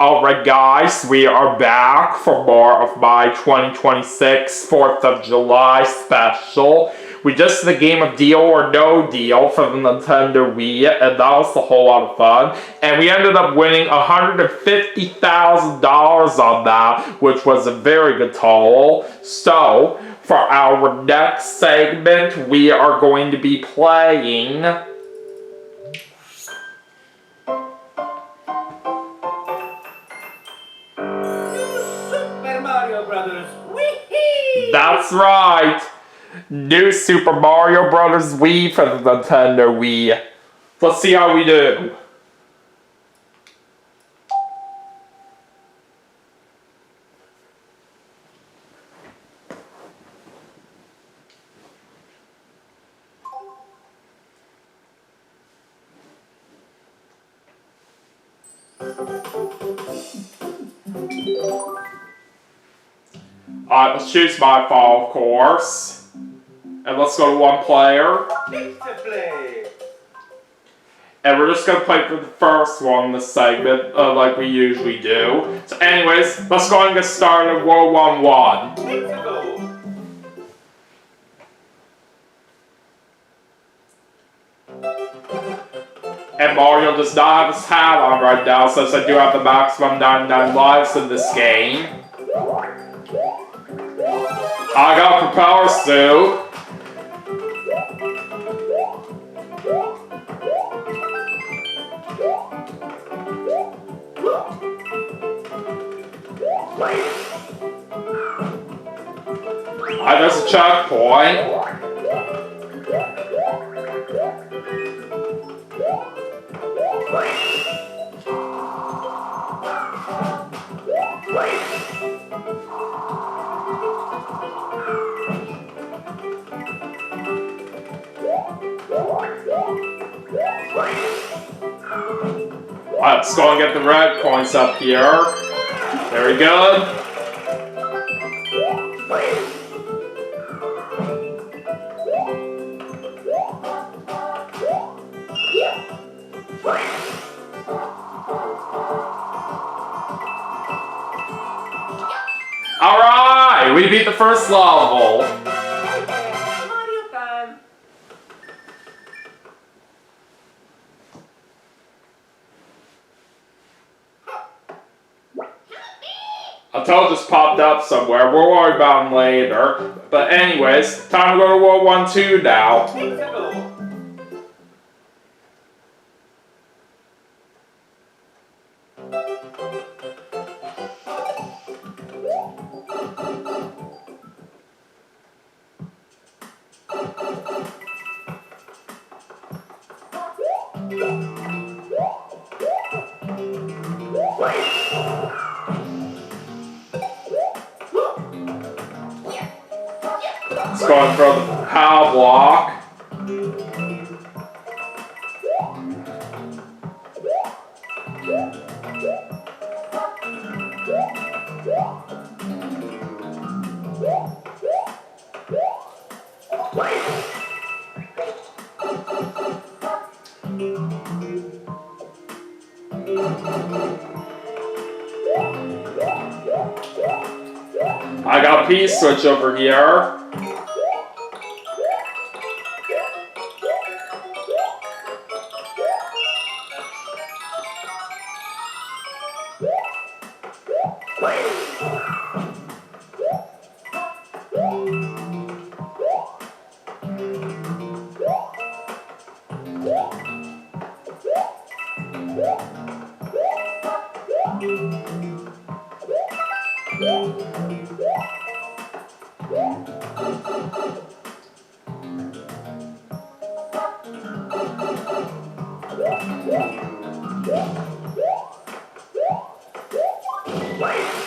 Alright guys, we are back for more of my 2026 4th of July special. We just did the game of Deal or No Deal for the Nintendo Wii, and that was a whole lot of fun. And we ended up winning $150,000 on that, which was a very good total. So, for our next segment, we are going to be playing Super Mario Bros Wii! That's right! New Super Mario Bros Wii for the Nintendo Wii. Let's see how we do. Alright, let's choose my file, of course. And let's go to one player. Pizza play! And we're just gonna play for the first one this segment, like we usually do. So anyways, let's go and get started. World 1-1. Pizza go! And Mario does not have his hat on right now, since I do have the maximum 99 lives in this game. I got a propeller suit. There's a checkpoint. Let's go and get the red coins up here. Very good. Alright, we beat the first level. Mario time! A toad just popped up somewhere. We'll worry about him later. But anyways, time to go to World 1-2 now. Pizza go! Let's go and throw the power block. I got a P-switch over here.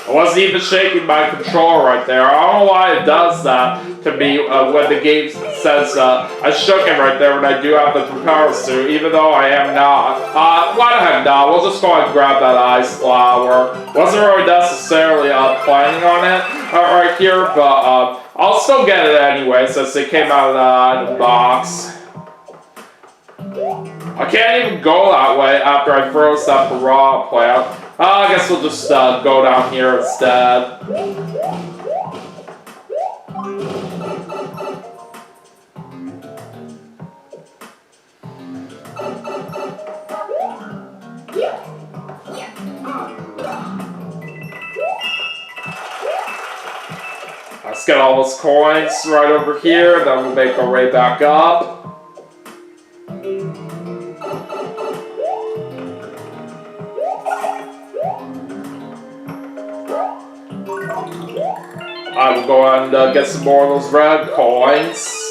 I wasn't even shaking my controller right there. I don't know why it does that to me when the game says I shook it right there when I do have the propeller suit, even though I am not. Why the heck not? We'll just go and grab that ice flower. Wasn't really necessarily planning on it right here, but I'll still get it anyway since it came out of the item box. I can't even go that way after I froze that piranha plant. I guess we'll just go down here instead. Let's get all those coins right over here, then we'll make our way back up. I will go and get some more of those red coins.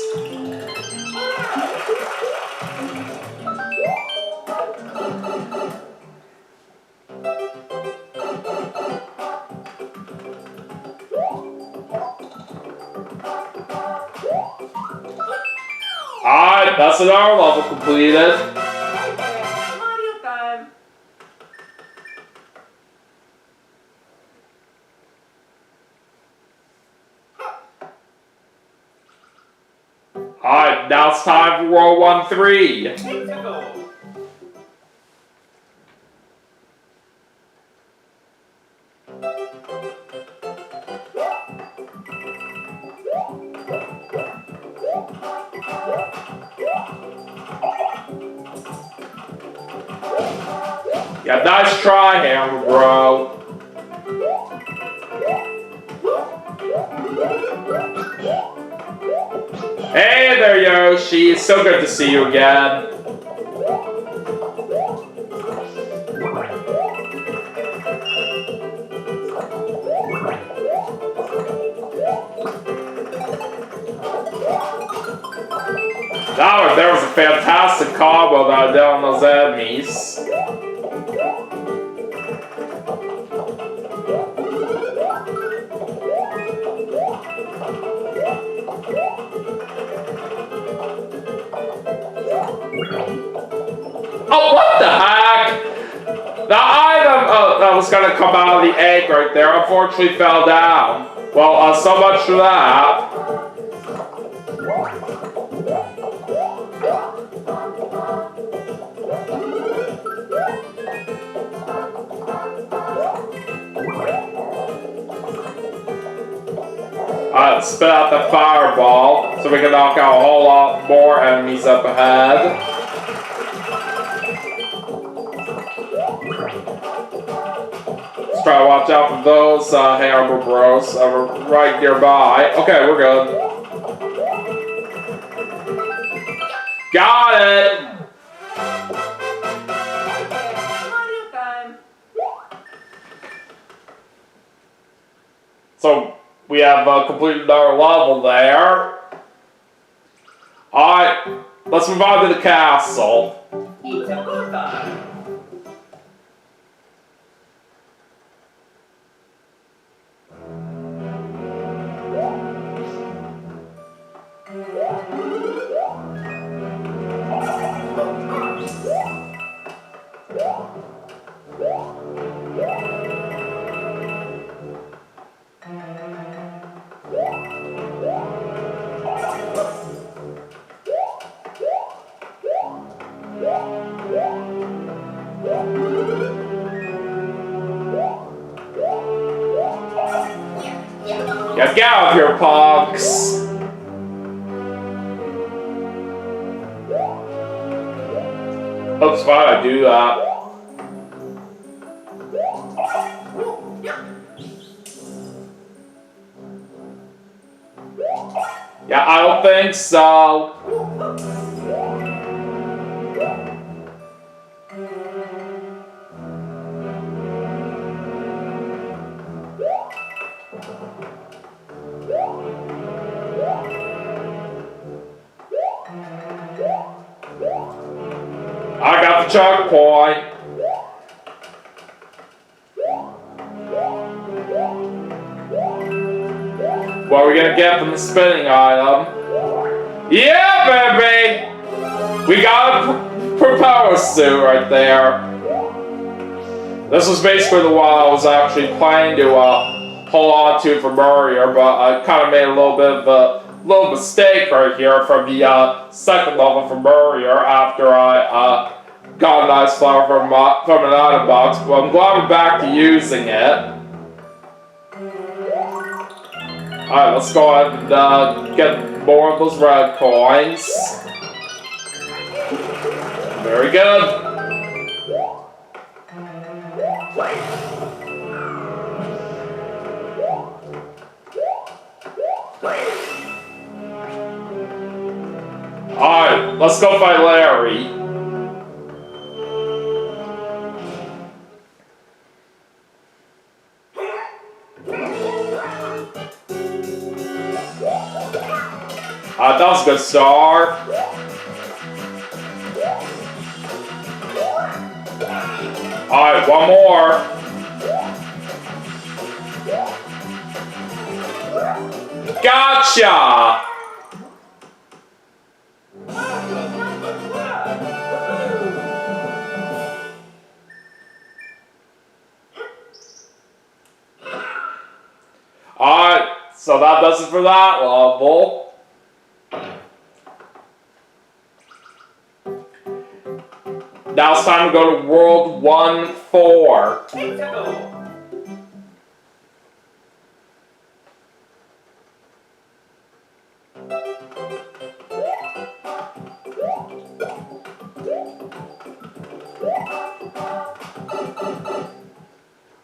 Alright, that's another level completed. Mario time. Alright, now it's time for World 1-3. It's a go. Yeah, nice try, Hammer Bro. Hey there, Yoshi. It's so good to see you again. There was a fantastic combo that I did on those enemies. Oh, what the heck? The item that was gonna come out of the egg right there unfortunately fell down. Well, so much for that. Let's spit out the fireball so we can knock out a whole lot more enemies up ahead. Let's try to watch out for those Hammer Bros right nearby. Okay, we're good. Got it! Mario time. So, we have completed another level there. Alright, let's move on to the castle. It's a go time. Yeah, get out of here, punks! Oops, why did I do that? Yeah, I don't think so. I got the checkpoint. What are we gonna get from the spinning item? Yeah, baby! We got a propeller suit right there. This was basically the one I was actually planning to hold on to for Mario, but I kind of made a little bit of a little mistake right here from the second level for Mario after I got a nice flower from an item box, but I'm glad we're back to using it. Alright, let's go ahead and get more of those red coins. Very good. Alright, let's go fight Larry. That was a good start. Alright, one more. Gotcha! Alright, so that does it for that level. Now it's time to go to World 1-4. Nintendo.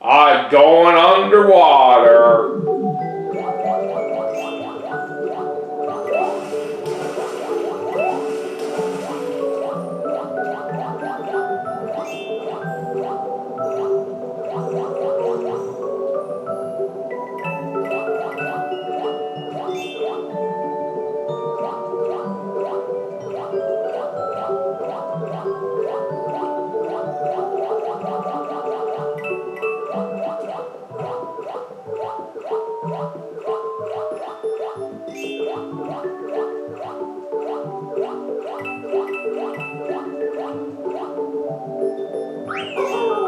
I'm going underwater.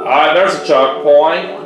Alright, there's a checkpoint.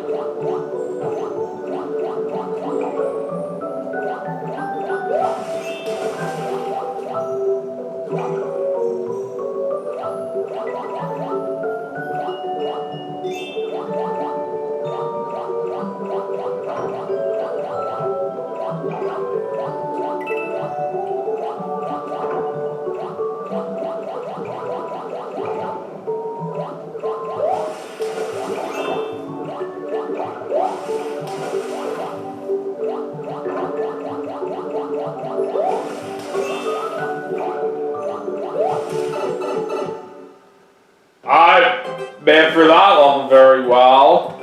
I made through that level very well.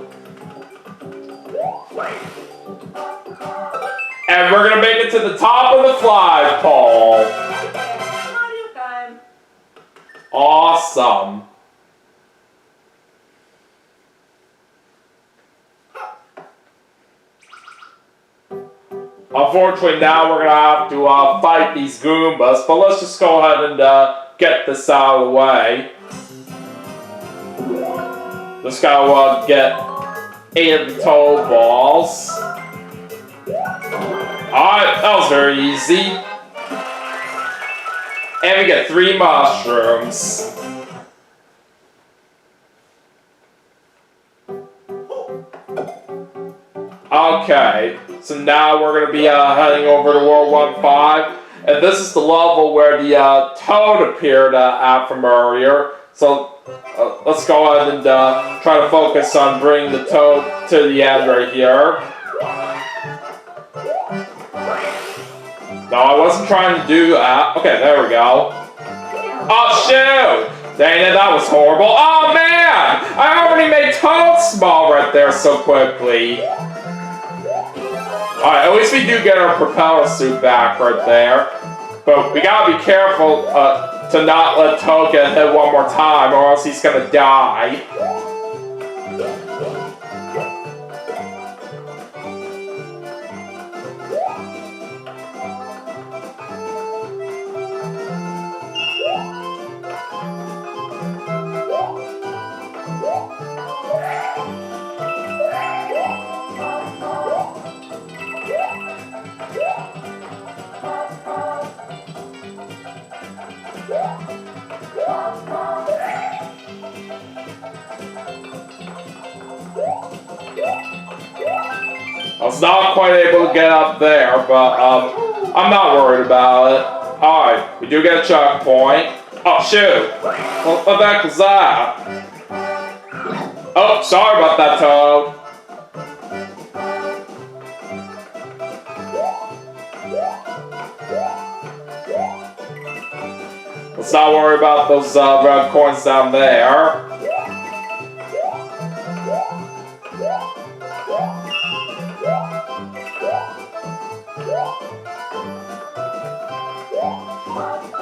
And we're gonna make it to the top of the flagpole. Mario time. Awesome. Unfortunately, now we're gonna have to fight these Goombas, but let's just go ahead and get this out of the way. Just gotta get 8 of the toad balls. Alright, that was very easy. And we get 3 mushrooms. Okay, so now we're going to be heading over to World 1-5. And this is the level where the toad appeared at from earlier. So let's go ahead and try to focus on bringing the toad to the end right here. No, I wasn't trying to do that. Okay, there we go. Oh, shoot! Dang it, that was horrible. Oh, man! I already made Toad small right there so quickly. Alright, at least we do get our propeller suit back right there. But we gotta be careful to not let Toad get hit one more time, or else he's gonna die. I was not quite able to get up there, but I'm not worried about it. Alright, we do get a checkpoint. Oh shoot! What the heck was that? Oh, sorry about that, Toad. Let's not worry about those red coins down there.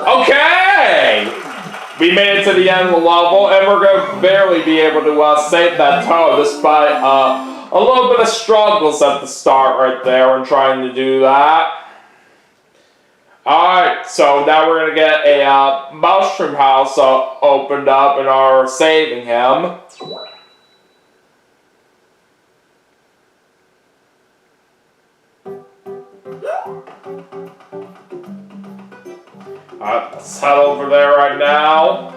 Okay! We made it to the end of the level, and we're going to barely be able to save that Toad despite a little bit of struggles at the start right there when trying to do that. Alright, so now we're going to get a mushroom house opened up and are saving him. Alright, let's head over there right now.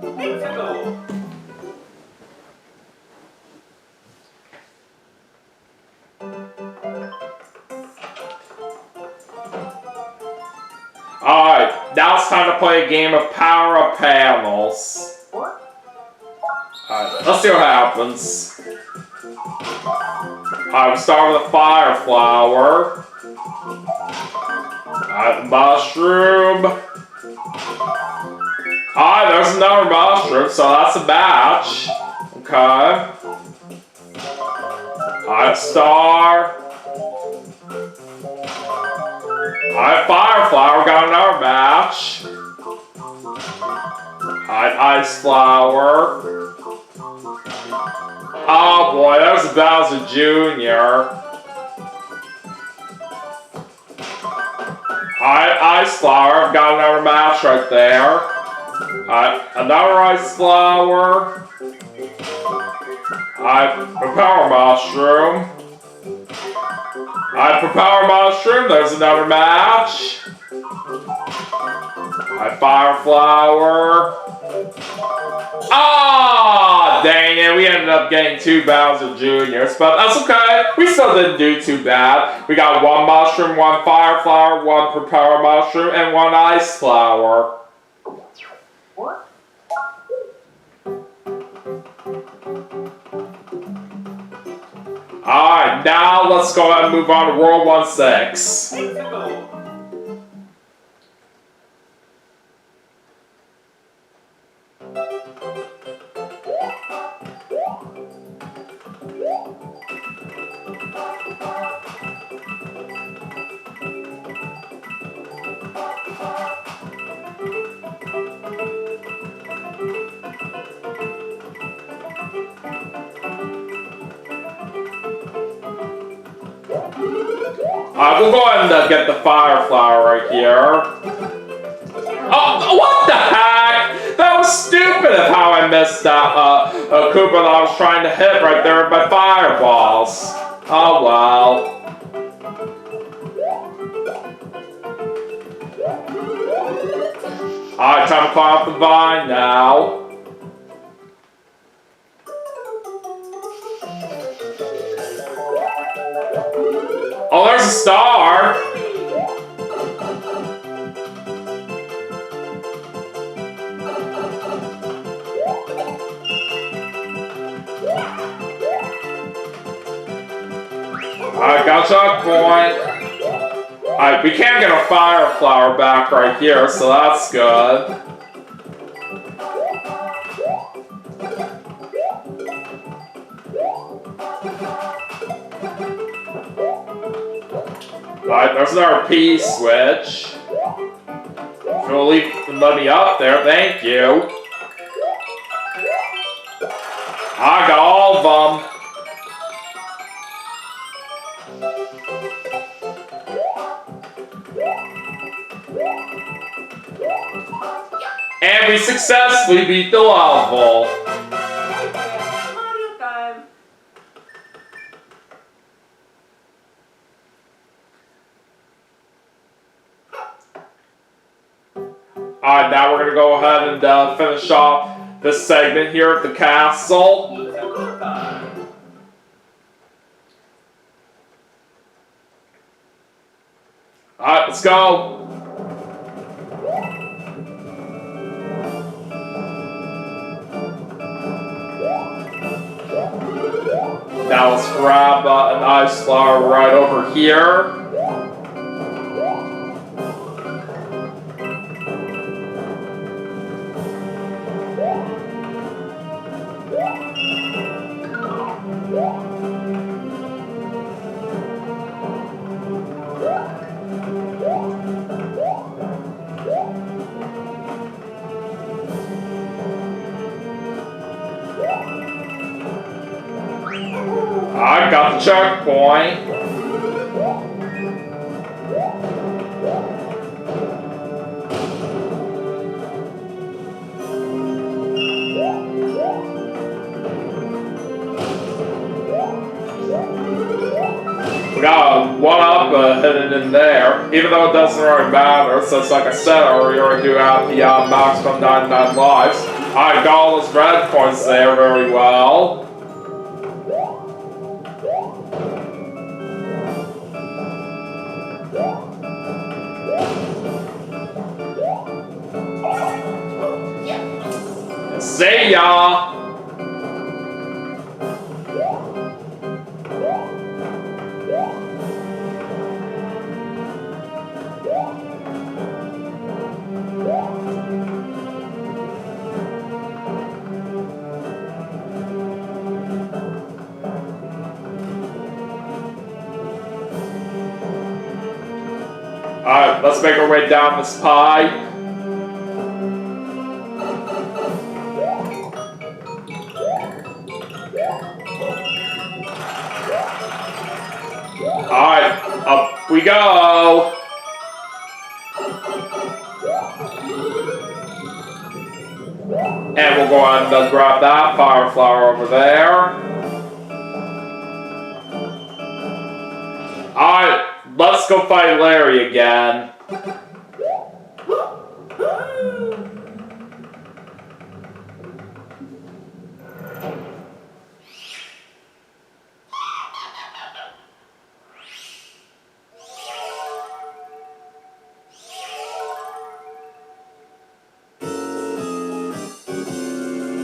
Nintendo. Alright, now it's time to play a game of Power Up Panels. Alright, let's see what happens. Alright, we start with a fire flower. Alright, mushroom. Alright, there's another mushroom, so that's a match. Okay. Alright, star. Alright, fire flower, got another match. Alright, ice flower. Oh boy, that was Bowser Jr. Alright, ice flower, I've got another match right there. Alright, another ice flower. Alright, a power mushroom. Alright, for power mushroom, there's another match. Alright, fire flower. Ah, dang it, we ended up getting 2 Bowser Juniors, but that's okay. We still didn't do too bad. We got 1 mushroom, 1 fire flower, 1 for power mushroom, and 1 ice flower. Alright, now let's go ahead and move on to World 1-6. We'll go ahead and get the fire flower right here. Oh, what the heck? That was stupid of how I missed that Koopa that I was trying to hit right there with my fireballs. Oh well. Alright, time to climb up the vine now. Oh, there's a star! Alright, got a checkpoint. Alright, we can't get a fire flower back right here, so that's good. Alright, there's another P switch. If you'll let me up there, thank you. I got all of them. And we successfully beat the level. Mario time. Alright, now we're going to go ahead and finish off this segment here at the castle. Alright, let's go. Now let's grab an ice flower right over here. I got the checkpoint. We got a 1-up hidden in there, even though it doesn't really matter, since like I said earlier, I do have the maximum 99 lives. I got all those red points there very well. See ya! Alright, let's make our way down this pie. Alright, up we go! And we'll go ahead and grab that fire flower over there. Alright, let's go fight Larry again.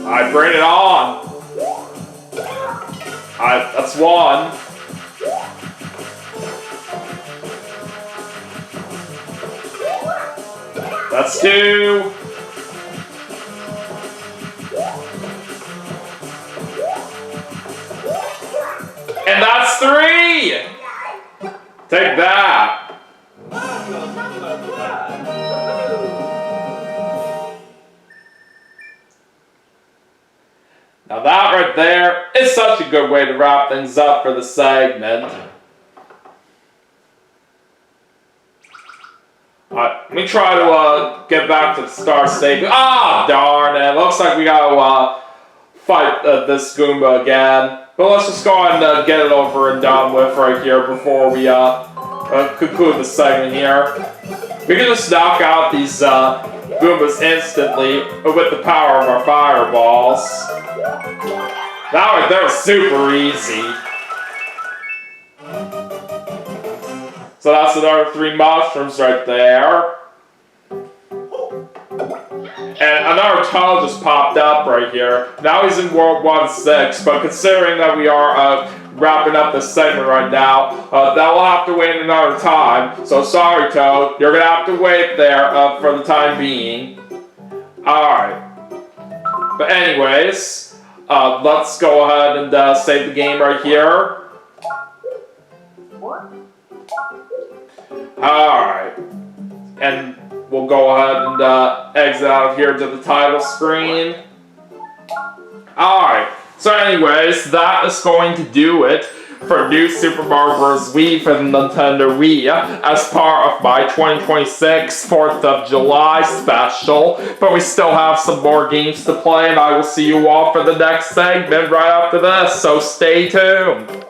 Alright, bring it on. Alright, that's one. That's two. And that's three. Take that. Now that right there is such a good way to wrap things up for the segment. Alright, let me try to get back to the star stage. Ah, darn it. Looks like we gotta fight this Goomba again. But let's just go ahead and get it over and done with right here before we conclude the segment here. We can just knock out these Goombas instantly with the power of our fireballs. That right there was super easy. So that's another 3 mushrooms right there. And another tunnel just popped up right here. Now he's in World 1-6, but considering that we are wrapping up this segment right now, that will have to wait another time. So sorry, Toad, you're gonna have to wait there for the time being. Alright. But anyways, let's go ahead and save the game right here. Alright. And we'll go ahead and exit out of here to the title screen. Alright. So anyways, that is going to do it for New Super Mario Bros Wii for the Nintendo Wii as part of my 2026 4th of July special. But we still have some more games to play, and I will see you all for the next segment right after this, so stay tuned.